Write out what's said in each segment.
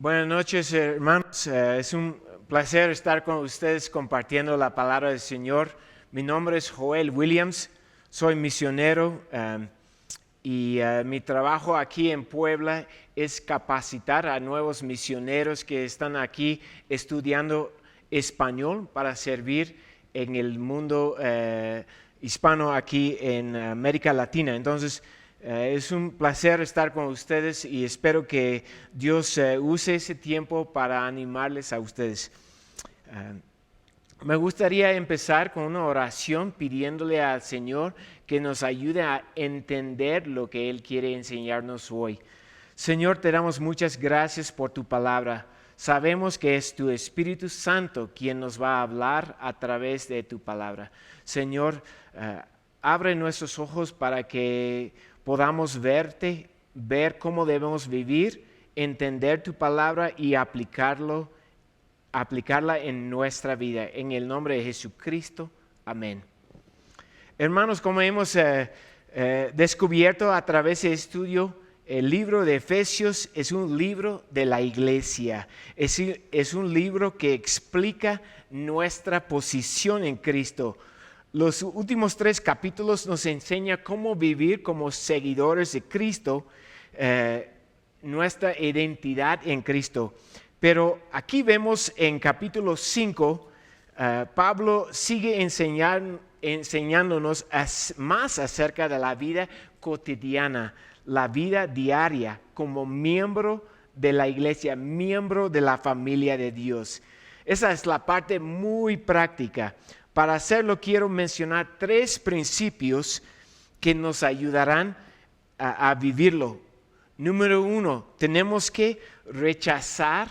Buenas noches, hermanos. Es un placer estar con ustedes compartiendo la palabra del Señor. Mi nombre es Joel Williams, soy misionero y mi trabajo aquí en Puebla es capacitar a nuevos misioneros que están aquí estudiando español para servir en el mundo hispano aquí en América Latina. Entonces, es un placer estar con ustedes y espero que Dios use ese tiempo para animarles a ustedes. Me gustaría empezar con una oración pidiéndole al Señor que nos ayude a entender lo que Él quiere enseñarnos hoy. Señor, te damos muchas gracias por tu palabra. Sabemos que es tu Espíritu Santo quien nos va a hablar a través de tu palabra. Señor, abre nuestros ojos para que podamos verte, ver cómo debemos vivir, entender tu palabra y aplicarla en nuestra vida. En el nombre de Jesucristo. Amén. Hermanos, como hemos descubierto a través del estudio, el libro de Efesios es un libro de la iglesia. Es un libro que explica nuestra posición en Cristo. Los últimos 3 capítulos nos enseñan cómo vivir como seguidores de Cristo, nuestra identidad en Cristo. Pero aquí vemos en capítulo 5, Pablo sigue enseñándonos más acerca de la vida cotidiana, la vida diaria como miembro de la iglesia, miembro de la familia de Dios. Esa es la parte muy práctica. Para hacerlo quiero mencionar 3 principios que nos ayudarán a vivirlo. Número 1, tenemos que rechazar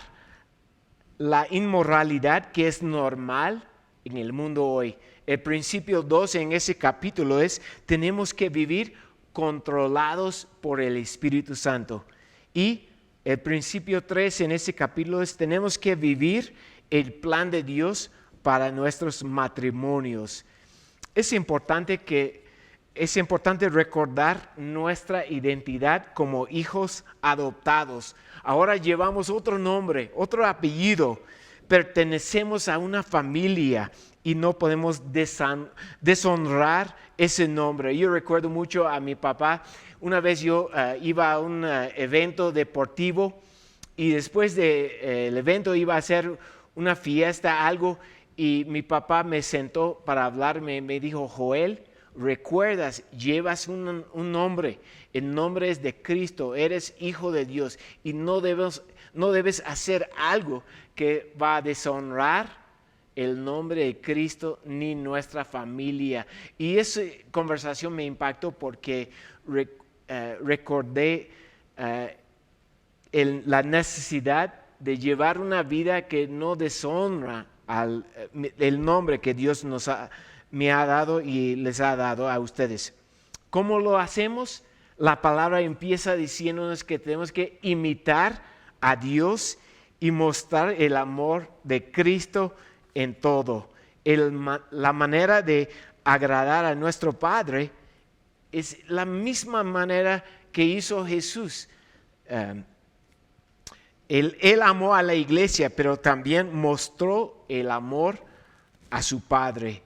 la inmoralidad que es normal en el mundo hoy. El principio 2 en ese capítulo es: tenemos que vivir controlados por el Espíritu Santo. Y el principio 3 en ese capítulo es: tenemos que vivir el plan de Dios para nuestros matrimonios. Es importante recordar nuestra identidad como hijos adoptados. Ahora llevamos otro nombre, otro apellido. Pertenecemos a una familia y no podemos deshonrar ese nombre. Yo recuerdo mucho a mi papá. Una vez yo iba a un evento deportivo y después del evento iba a hacer una fiesta, algo, y mi papá me sentó para hablarme. Me dijo: Joel, recuerdas, llevas un nombre, el nombre es de Cristo, eres hijo de Dios y no debes hacer algo que va a deshonrar el nombre de Cristo ni nuestra familia. Y esa conversación me impactó porque recordé la necesidad de llevar una vida que no deshonra el nombre que Dios me ha dado y les ha dado a ustedes. ¿Cómo lo hacemos? La palabra empieza diciéndonos que tenemos que imitar a Dios y mostrar el amor de Cristo en todo. La manera de agradar a nuestro Padre es la misma manera que hizo Jesús. Él amó a la iglesia, pero también mostró el amor a su Padre.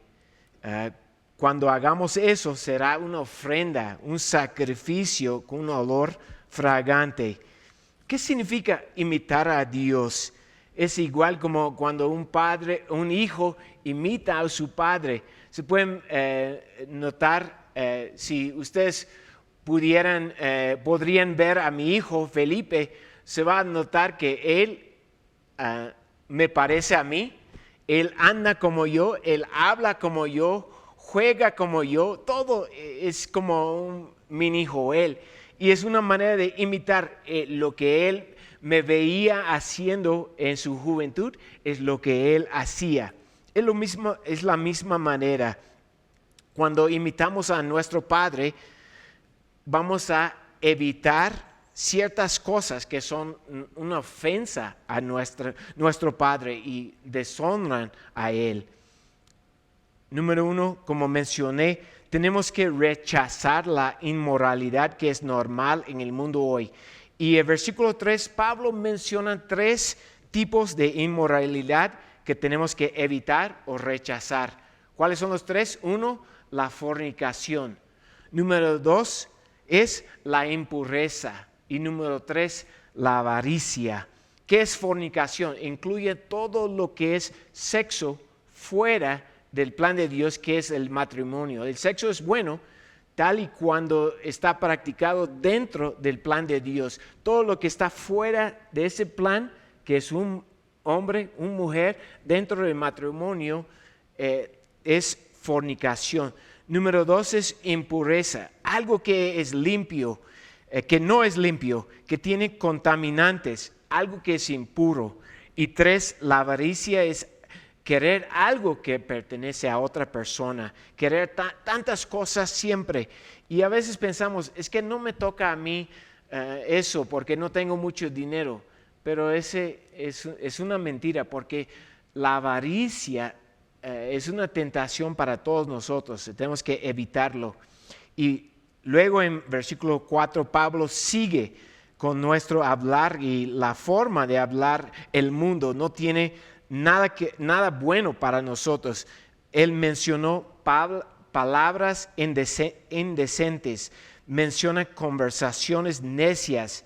Cuando hagamos eso, será una ofrenda, un sacrificio con un olor fragante. ¿Qué significa imitar a Dios? Es igual como cuando un hijo imita a su padre. Se pueden notar, si ustedes podrían ver a mi hijo Felipe, se va a notar que él me parece a mí. Él anda como yo, él habla como yo, juega como yo, todo es como un mini Joel. Y es una manera de imitar lo que él me veía haciendo en su juventud, es lo que él hacía. Es la misma manera. Cuando imitamos a nuestro Padre, vamos a evitar ciertas cosas que son una ofensa a nuestro Padre y deshonran a Él. Número 1, como mencioné, tenemos que rechazar la inmoralidad que es normal en el mundo hoy. Y el versículo 3, Pablo menciona 3 tipos de inmoralidad que tenemos que evitar o rechazar. ¿Cuáles son los 3? 1, la fornicación. Número 2 es la impureza. Y número 3, la avaricia. ¿Qué es fornicación? Incluye todo lo que es sexo fuera del plan de Dios, que es el matrimonio. El sexo es bueno tal y cuando está practicado dentro del plan de Dios. Todo lo que está fuera de ese plan, que es un hombre, una mujer, dentro del matrimonio, es fornicación. Número 2 es impureza, algo que es limpio, que no es limpio, que tiene contaminantes, algo que es impuro. Y 3, la avaricia es querer algo que pertenece a otra persona, querer tantas cosas siempre. Y a veces pensamos, es que no me toca a mí eso porque no tengo mucho dinero. Pero ese es una mentira, porque la avaricia es una tentación para todos nosotros. Tenemos que evitarlo. Y luego en versículo 4 Pablo sigue con nuestro hablar, y la forma de hablar el mundo no tiene nada bueno para nosotros. Él mencionó palabras indecentes, menciona conversaciones necias,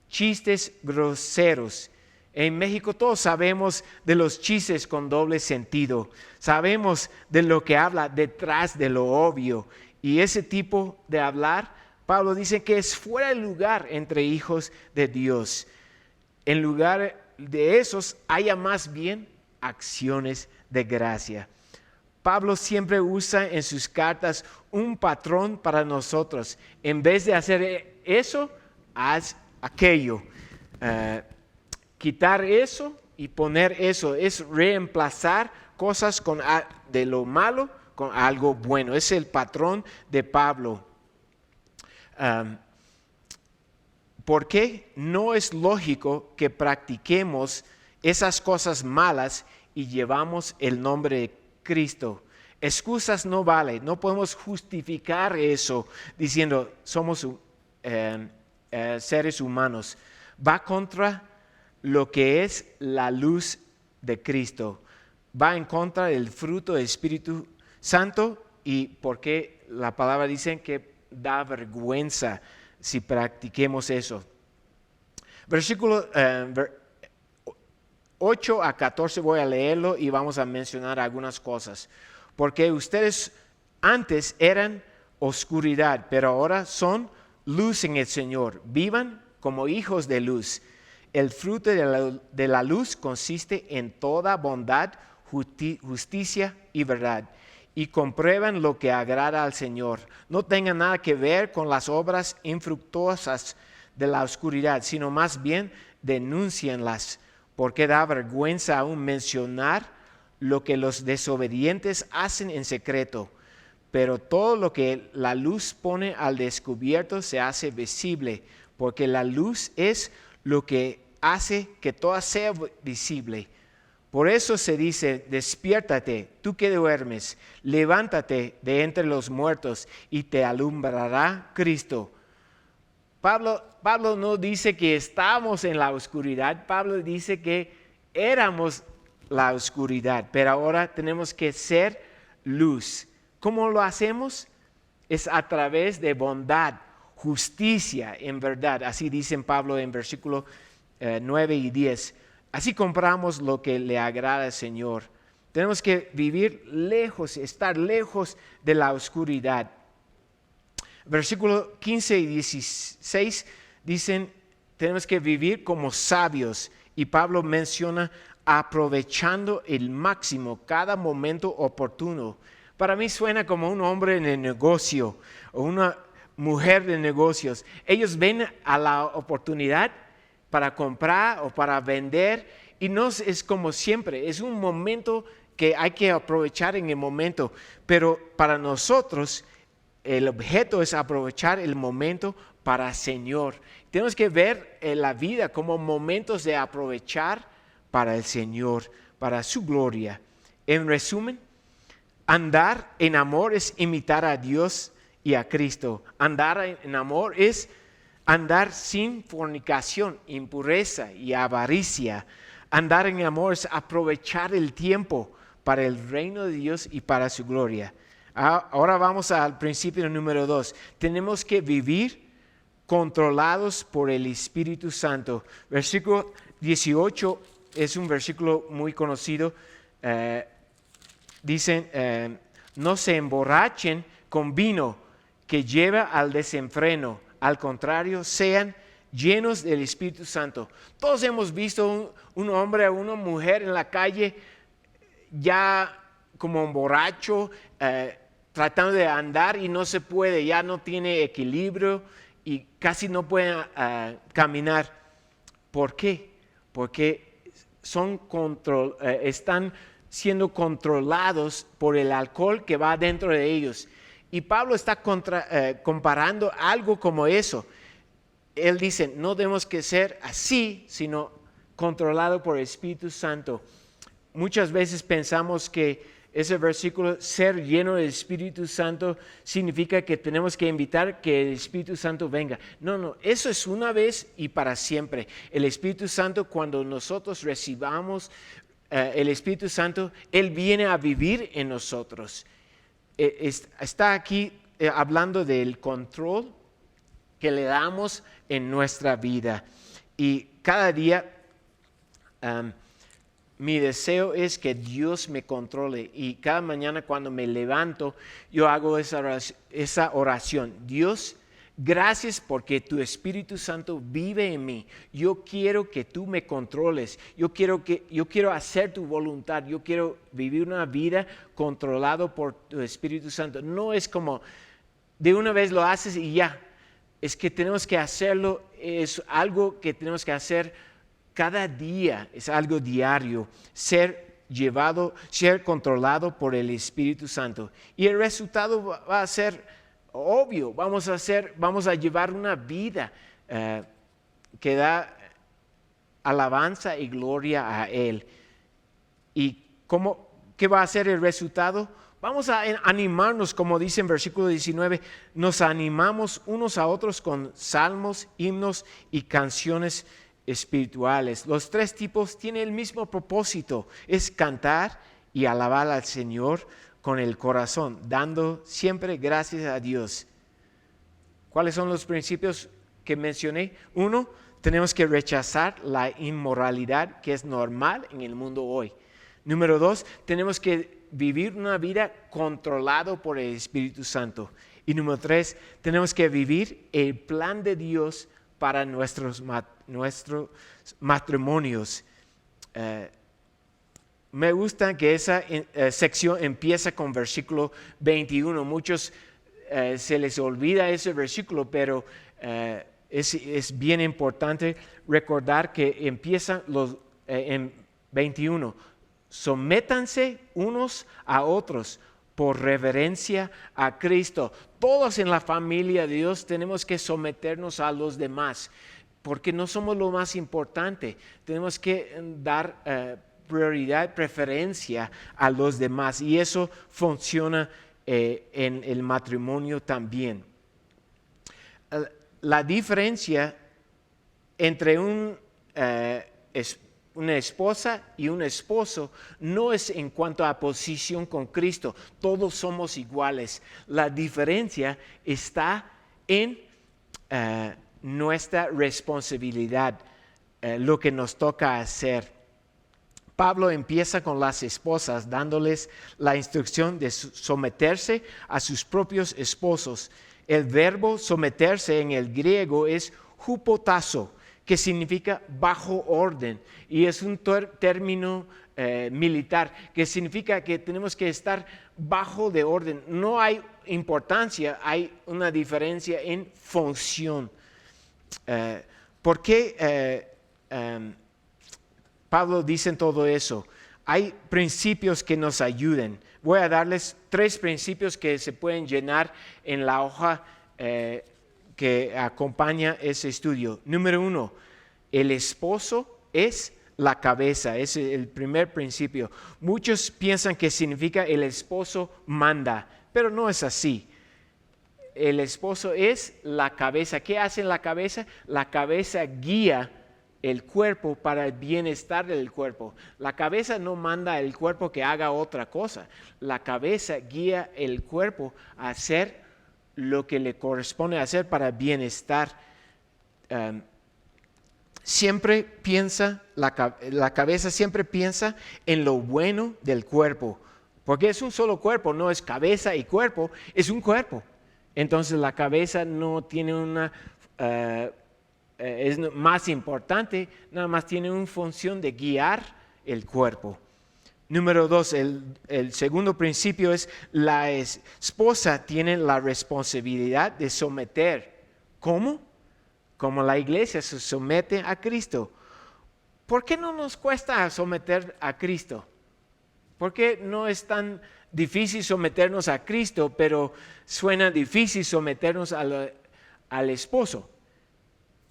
chistes groseros. En México todos sabemos de los chistes con doble sentido. Sabemos de lo que habla detrás de lo obvio. Y ese tipo de hablar, Pablo dice que es fuera de lugar entre hijos de Dios. En lugar de esos, haya más bien acciones de gracia. Pablo siempre usa en sus cartas un patrón para nosotros. En vez de hacer eso, haz aquello. Quitar eso y poner eso. Es reemplazar cosas de lo malo con algo bueno. Es el patrón de Pablo. ¿Por qué no es lógico que practiquemos esas cosas malas y llevamos el nombre de Cristo? Excusas no valen, no podemos justificar eso diciendo somos seres humanos. Va contra lo que es la luz de Cristo. Va en contra del fruto del Espíritu Santo, y porque la palabra dice que da vergüenza si practiquemos eso. Versículo 8 a 14 voy a leerlo y vamos a mencionar algunas cosas. Porque ustedes antes eran oscuridad, pero ahora son luz en el Señor. Vivan como hijos de luz. El fruto de la luz consiste en toda bondad, justicia y verdad. Y comprueban lo que agrada al Señor. No tengan nada que ver con las obras infructuosas de la oscuridad, sino más bien denúncienlas, porque da vergüenza aún mencionar lo que los desobedientes hacen en secreto. Pero todo lo que la luz pone al descubierto se hace visible, porque la luz es lo que hace que todo sea visible. Por eso se dice, despiértate, tú que duermes, levántate de entre los muertos y te alumbrará Cristo. Pablo no dice que estamos en la oscuridad, Pablo dice que éramos la oscuridad, pero ahora tenemos que ser luz. ¿Cómo lo hacemos? Es a través de bondad, justicia en verdad. Así dice Pablo en versículo 9 y 10. Así compramos lo que le agrada al Señor. Tenemos que vivir lejos, estar lejos de la oscuridad. Versículo 15 y 16 dicen, tenemos que vivir como sabios. Y Pablo menciona aprovechando el máximo cada momento oportuno. Para mí suena como un hombre en el negocio o una mujer de negocios. Ellos ven a la oportunidad para comprar o para vender, y no es como siempre, es un momento que hay que aprovechar en el momento, pero para nosotros el objeto es aprovechar el momento para el Señor. Tenemos que ver la vida como momentos de aprovechar para el Señor, para su gloria. En resumen, andar en amor es imitar a Dios y a Cristo. Andar en amor es Andar sin fornicación, impureza y avaricia. Andar en amor es aprovechar el tiempo para el reino de Dios y para su gloria. Ahora vamos al principio número 2. Tenemos que vivir controlados por el Espíritu Santo. Versículo 18 es un versículo muy conocido. Dicen, no se emborrachen con vino que lleva al desenfreno. Al contrario, sean llenos del Espíritu Santo. Todos hemos visto un hombre o una mujer en la calle ya como un borracho, tratando de andar y no se puede, ya no tiene equilibrio y casi no puede caminar. ¿Por qué? Porque están siendo controlados por el alcohol que va dentro de ellos. Y Pablo está comparando algo como eso. Él dice, no tenemos que ser así, sino controlado por el Espíritu Santo. Muchas veces pensamos que ese versículo, ser lleno del Espíritu Santo, significa que tenemos que invitar que el Espíritu Santo venga. No, eso es una vez y para siempre. El Espíritu Santo, cuando nosotros recibamos el Espíritu Santo, Él viene a vivir en nosotros. Está aquí hablando del control que le damos en nuestra vida. Y cada día mi deseo es que Dios me controle. Y cada mañana cuando me levanto, yo hago esa oración. Dios, gracias porque tu Espíritu Santo vive en mí. Yo quiero que tú me controles. Yo quiero hacer tu voluntad. Yo quiero vivir una vida controlada por tu Espíritu Santo. No es como de una vez lo haces y ya. Es que tenemos que hacerlo. Es algo que tenemos que hacer cada día. Es algo diario. Ser controlado por el Espíritu Santo. Y el resultado va a ser obvio. Vamos a llevar una vida que da alabanza y gloria a Él. ¿Y qué va a ser el resultado? Vamos a animarnos, como dice en versículo 19, nos animamos unos a otros con salmos, himnos y canciones espirituales. Los tres tipos tienen el mismo propósito, es cantar y alabar al Señor con el corazón, dando siempre gracias a Dios. ¿Cuáles son los principios que mencioné? 1, tenemos que rechazar la inmoralidad que es normal en el mundo hoy. Número 2, tenemos que vivir una vida controlada por el Espíritu Santo. Y número 3, tenemos que vivir el plan de Dios para nuestros matrimonios. Me gusta que esa sección empieza con versículo 21. Muchos se les olvida ese versículo, pero es bien importante recordar que empieza en 21. Sométanse unos a otros por reverencia a Cristo. Todos en la familia de Dios tenemos que someternos a los demás, porque no somos lo más importante. Tenemos que dar prioridad, preferencia a los demás, y eso funciona en el matrimonio también. La diferencia entre una esposa y un esposo no es en cuanto a posición con Cristo. Todos somos iguales. La diferencia está en nuestra responsabilidad, lo que nos toca hacer. Pablo empieza con las esposas dándoles la instrucción de someterse a sus propios esposos. El verbo someterse en el griego es hupotasso, que significa bajo orden, y es un término militar, que significa que tenemos que estar bajo de orden. No hay importancia, hay una diferencia en función. ¿Por qué Pablo dice todo eso? Hay principios que nos ayuden. Voy a darles 3 principios que se pueden llenar en la hoja que acompaña ese estudio. Número 1, el esposo es la cabeza, es el primer principio. Muchos piensan que significa el esposo manda, pero no es así. el esposo es la cabeza. ¿Qué hace la cabeza? La cabeza guía el cuerpo para el bienestar del cuerpo. La cabeza no manda al cuerpo que haga otra cosa. La cabeza guía el cuerpo a hacer lo que le corresponde hacer para el bienestar. La cabeza siempre piensa en lo bueno del cuerpo, porque es un solo cuerpo, no es cabeza y cuerpo, es un cuerpo. Entonces la cabeza no tiene es más importante, nada más tiene una función de guiar el cuerpo. Número 2, el segundo principio es la esposa tiene la responsabilidad de someter. ¿Cómo? Como la iglesia se somete a Cristo. ¿Por qué no nos cuesta someter a Cristo? ¿Por qué no es tan difícil someternos a Cristo, pero suena difícil someternos al esposo?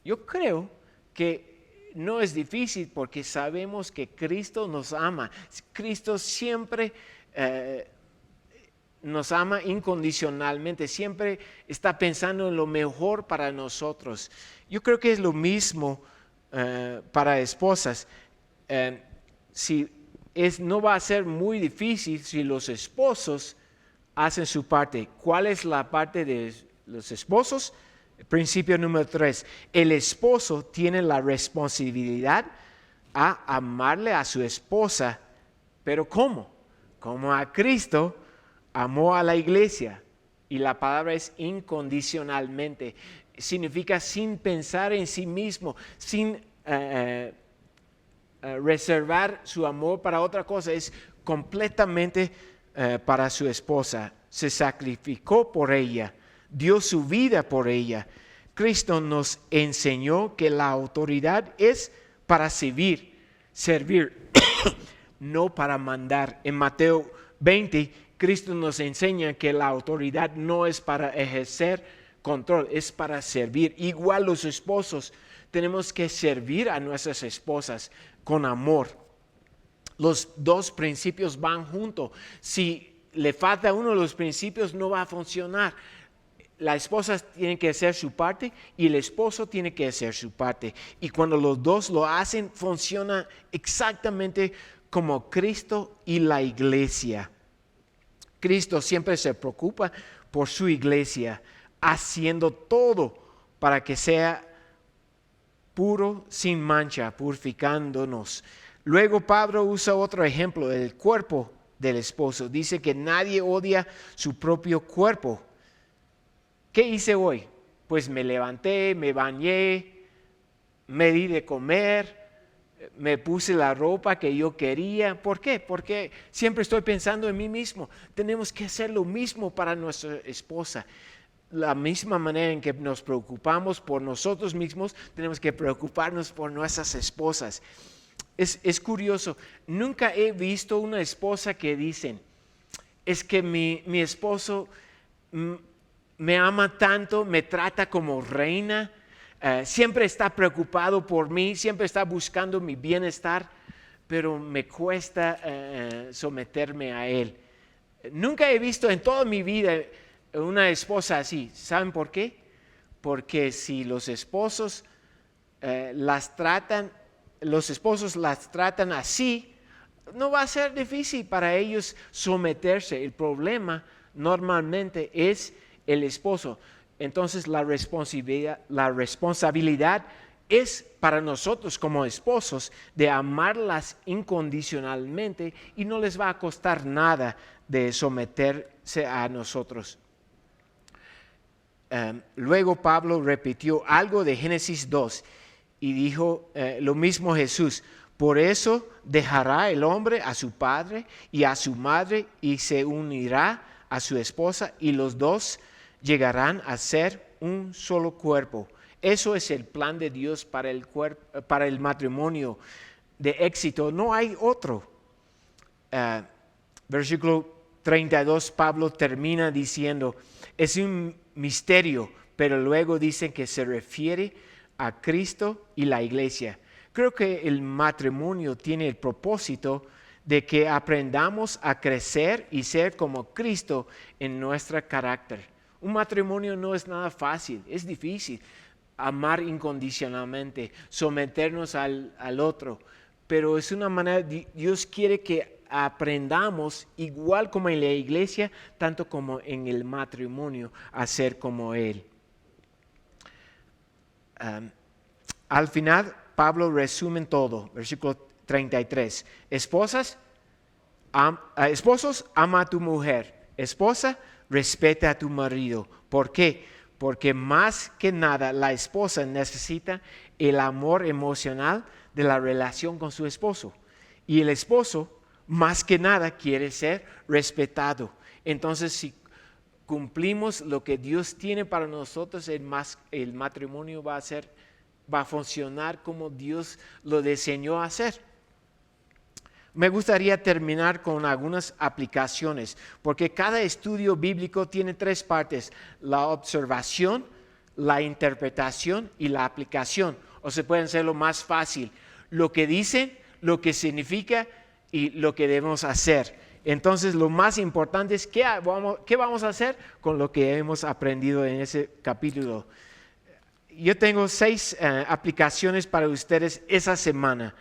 Yo creo que no es difícil porque sabemos que Cristo nos ama. Cristo siempre nos ama incondicionalmente, siempre está pensando en lo mejor para nosotros. Yo creo que es lo mismo para esposas. No va a ser muy difícil si los esposos hacen su parte. ¿Cuál es la parte de los esposos? Principio número 3. El esposo tiene la responsabilidad a amarle a su esposa. ¿Pero cómo? Como a Cristo amó a la iglesia. Y la palabra es incondicionalmente. Significa sin pensar en sí mismo, sin reservar su amor para otra cosa. Es completamente para su esposa. Se sacrificó por ella. Dio su vida por ella. Cristo nos enseñó que la autoridad es para servir, no para mandar. En Mateo 20, Cristo nos enseña que la autoridad no es para ejercer control, es para servir. Igual los esposos tenemos que servir a nuestras esposas con amor. Los dos principios van juntos. Si le falta uno de los principios, no va a funcionar. La esposa tiene que hacer su parte y el esposo tiene que hacer su parte. Y cuando los dos lo hacen, funciona exactamente como Cristo y la iglesia. Cristo siempre se preocupa por su iglesia, haciendo todo para que sea puro, sin mancha, purificándonos. Luego Pablo usa otro ejemplo, el cuerpo del esposo. Dice que nadie odia su propio cuerpo. ¿Qué hice hoy? Pues me levanté, me bañé, me di de comer, me puse la ropa que yo quería. ¿Por qué? Porque siempre estoy pensando en mí mismo. Tenemos que hacer lo mismo para nuestra esposa. La misma manera en que nos preocupamos por nosotros mismos, tenemos que preocuparnos por nuestras esposas. Es curioso, nunca he visto una esposa que dicen, es que mi esposo me ama tanto, me trata como reina, siempre está preocupado por mí, siempre está buscando mi bienestar, pero me cuesta someterme a él. Nunca he visto en toda mi vida una esposa así. ¿Saben por qué? Porque si los esposos las tratan así, no va a ser difícil para ellos someterse. El problema normalmente es el esposo. Entonces la responsabilidad es para nosotros como esposos de amarlas incondicionalmente y no les va a costar nada de someterse a nosotros. Luego Pablo repitió algo de Génesis 2 y dijo lo mismo Jesús. Por eso dejará el hombre a su padre y a su madre y se unirá a su esposa y los dos llegarán a ser un solo cuerpo. Eso es el plan de Dios para el matrimonio de éxito. No hay otro. Versículo 32, Pablo termina diciendo, es un misterio, pero luego dicen que se refiere a Cristo y la iglesia. Creo que el matrimonio tiene el propósito de que aprendamos a crecer y ser como Cristo en nuestro carácter. Un matrimonio no es nada fácil, es difícil. Amar incondicionalmente, someternos al otro, pero es una manera, Dios quiere que aprendamos, igual como en la iglesia, tanto como en el matrimonio, a ser como Él. Al final, Pablo resume todo, versículo 33. Esposos, ama a tu mujer. Esposa, respeta a tu marido. ¿Por qué? Porque más que nada la esposa necesita el amor emocional de la relación con su esposo. Y el esposo, más que nada, quiere ser respetado. Entonces, si cumplimos lo que Dios tiene para nosotros, el matrimonio va a funcionar como Dios lo diseñó hacer. Me gustaría terminar con algunas aplicaciones, porque cada estudio bíblico tiene 3 partes: la observación, la interpretación y la aplicación. O se pueden hacerlo más fácil: lo que dicen, lo que significa y lo que debemos hacer. Entonces, lo más importante es qué vamos a hacer con lo que hemos aprendido en ese capítulo. Yo tengo 6 aplicaciones para ustedes esa semana.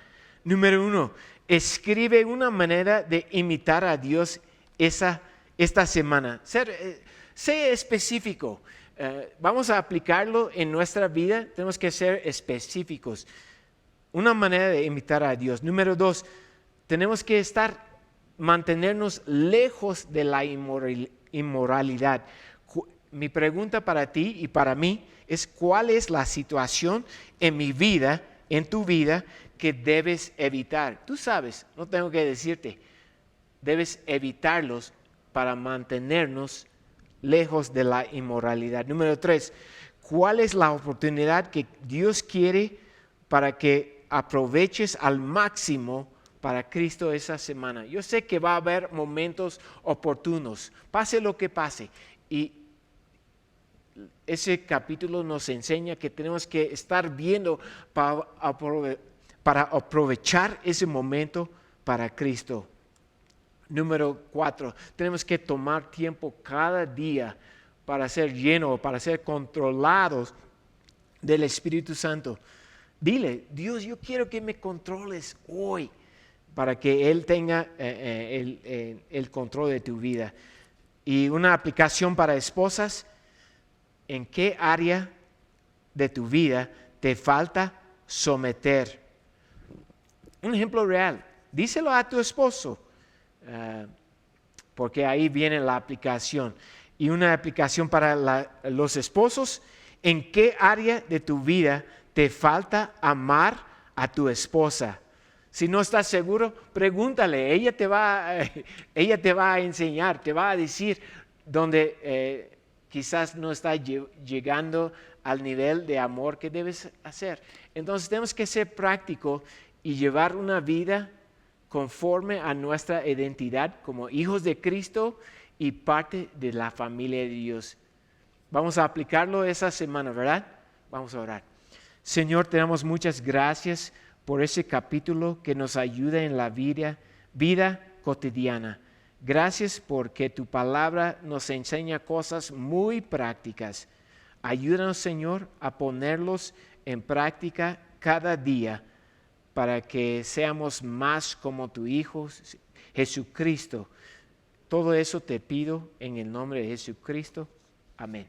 Número 1, escribe una manera de imitar a Dios esta semana. Sé específico. Vamos a aplicarlo en nuestra vida, tenemos que ser específicos. Una manera de imitar a Dios. Número 2, tenemos que mantenernos lejos de la inmoralidad. Mi pregunta para ti y para mí es: ¿cuál es la situación en mi vida, en tu vida, que debes evitar? Tú sabes, no tengo que decirte. Debes evitarlos para mantenernos lejos de la inmoralidad. Número 3, ¿cuál es la oportunidad que Dios quiere para que aproveches al máximo para Cristo esa semana? Yo sé que va a haber momentos oportunos, pase lo que pase, y ese capítulo nos enseña que tenemos que estar viendo para aprovechar ese momento para Cristo. Número 4, tenemos que tomar tiempo cada día para ser llenos, para ser controlados del Espíritu Santo. Dile: Dios, yo quiero que me controles hoy, para que Él tenga el control de tu vida. Y una aplicación para esposas: ¿en qué área de tu vida te falta someter? Un ejemplo real, díselo a tu esposo, porque ahí viene la aplicación. Y una aplicación para los esposos: ¿en qué área de tu vida te falta amar a tu esposa? Si no estás seguro, pregúntale, ella te va a enseñar, te va a decir dónde quizás no está llegando al nivel de amor que debes hacer. Entonces tenemos que ser prácticos y llevar una vida conforme a nuestra identidad como hijos de Cristo y parte de la familia de Dios. Vamos a aplicarlo esa semana, ¿verdad? Vamos a orar. Señor, te damos muchas gracias por ese capítulo que nos ayuda en la vida cotidiana. Gracias porque tu palabra nos enseña cosas muy prácticas. Ayúdanos, Señor, a ponerlos en práctica cada día para que seamos más como tu Hijo Jesucristo. Todo eso te pido en el nombre de Jesucristo. Amén.